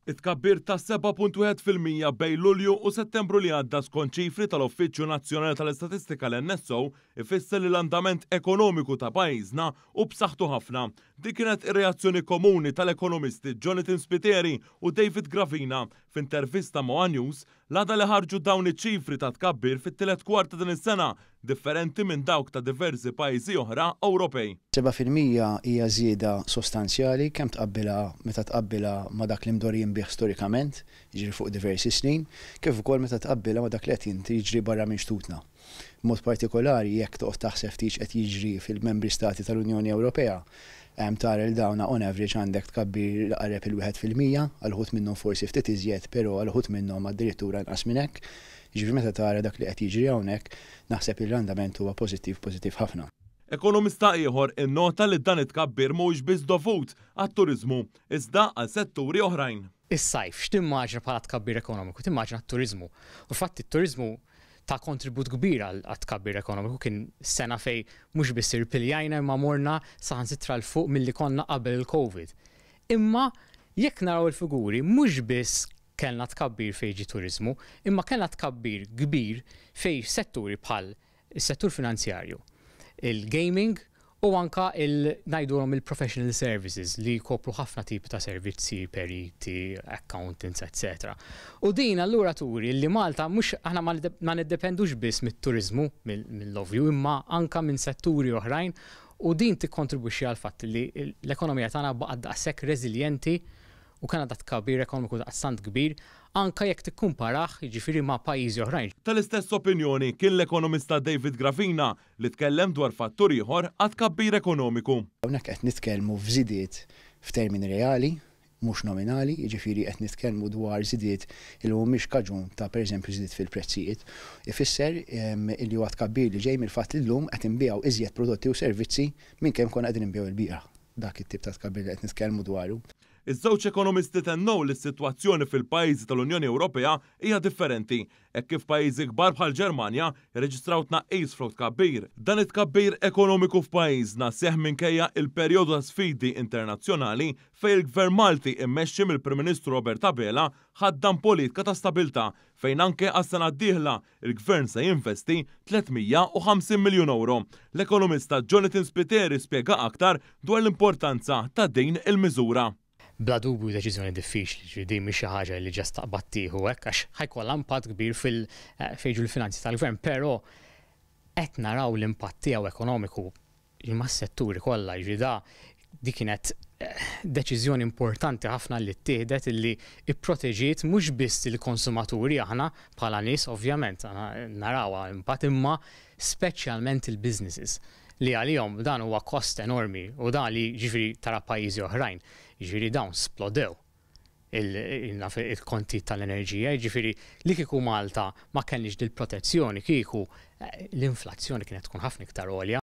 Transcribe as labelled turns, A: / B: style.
A: It-tkabbir ta' 7.1% bejn Lulju u Settembru li għadda skont ċifri tal-Uffiċċju Nazzjonali tal-Istatistika l-NSO ifisser li l-andament ekonomiku ta' pajjiżna u b'saħħtu ħafna. Dik kienet ir-reazzjoni komuni tal-ekonomisti Jonathan Spiteri u David Gravina f'intervista ma' News l-għada li ħarġu dawn iċ-ċifri ta' tkabbir fit-tielet kwarta din is-sena, differenti minn dawk ta' diversi pajjiżi oħra Ewropej.
B: 7% hija żieda sostanzjali kemm meta tqabbilha ma' dak li mdorrijin bih storikament, jiġri fuq diversi snin, kif ukoll meta tqabbilha ma' dak li qed jiġri barra minn xtutna. B'mod partikolari jekk toqgħod taħseb ftit qed jiġri fil-membri stati tal-Unjoni Ewropea, tara l dawna on average għandek tkabbir qareb il-1% għal ħut minnhom forsi ftit iżjed, però għal ħut minnhom addirittura inqas minn hekk. Jiġri meta tara dak li qed jiġri hawnhekk, naħseb il-rendament huwa pożittiv ħafna.
A: Ekonomista ieħor innota li dan it-tkabbir mhuwiex biss dovut għat-turiżmu, iżda għal setturi oħrajn.
C: Is-sajf x'timmaġna bħala tkabbir ekonomiku, timmaġna t-turiżmu. U fatti t-turiżmu ta' kontribut kbir għal tkabbir ekonomiku kien sena fej mhux biss irpiljajna imma morna saħansitra l fuq milli konna qabel il-Covid. Imma jekk naraw il-figuri mhux biss kellna tkabbir fejn ġi turiżmu, imma kellna tkabbir kbir fejn setturi bħal is-settur finanzjarju, il-gaming u anka ngħidulhom il-professional services li jkopru ħafna tipi ta' servizzi, periti, accountants, etc. U din allura turi li Malta mhux aħna ma niddependux biss mit-turiżmu mill-ovvju imma anka minn setturi oħrajn u din tikkontribwixxi għal fatt li l-ekonomija tagħna baqgħet daqshekk reżiljenti u kien għadha tkabbir ekonomiku daqstant kbir anka jekk tikkumparah jiġifieri ma' pajjiżi oħrajn.
A: Tal-istess opinjoni kien l-ekonomista David Gravina li tkellem dwar fattur ieħor għad tkabbir ekonomiku.
B: Hawnhekk qed nitkellmu f'żidiet f'termini reali, mhux nominali, jiġifieri qed nitkellmu dwar żidiet li mhumiex kaġun ta' pereżempju żidiet fil-prezzijiet. Ifisser li huwa tkabbir li ġej mill-fatt li llum qed inbigħu iżjed prodotti u servizzi minn kemm konna qegħdin inbigħu l-bieqa. Dak it-tip ta' tkabbir li qed nitkellmu dwaru.
A: Iż-żewġ ekonomisti tennew li s-sitwazzjoni fil-pajjiżi tal-Unjoni Ewropea hija differenti, hekk kif pajjiżi kbar bħal Ġermanja jirreġistraw tnaqqis flok tkabbir. Dan it-tkabbir ekonomiku f'pajjiżna seħħ minkejja il-perjodu ta' sfidi internazzjonali fejn il-Gvern Malti immexxi mill-Prim Ministru Robert Abela ħaddam politika ta' stabilità fejn anke għas-sena d-dieħla il-Gvern se jinvesti 350 miljun euro. L-ekonomista Jonathan Spiteri spjega aktar dwar l-importanza ta' din il-miżura.
C: Bla dubju deċiżjoni diffiċli, din mhix xi ħaġa li ġast taqbad tieħu hekk għax ħajkollha impatt kbir fil-fejġu l-finanzi tal-gvern, però qed naraw l-impatt tiegħu ekonomiku mas-setturi kollha, di kienet deċiżjoni importanti ħafna li ttieħdet illi ipproteġiet mhux biss il-konsumaturi aħna bħala nies ovvjament narawha impatt imma speċjalment il-businesses li għalihom dan huwa kost enormi u dan li ġifieri tara pajjiżi oħrajn, ġifieri dawn splodew il-konti tal-enerġija, ġifieri li kieku Malta ma kellniex dil protezzjoni kieku l-inflazzjoni kienet tkun ħafna iktar għolja.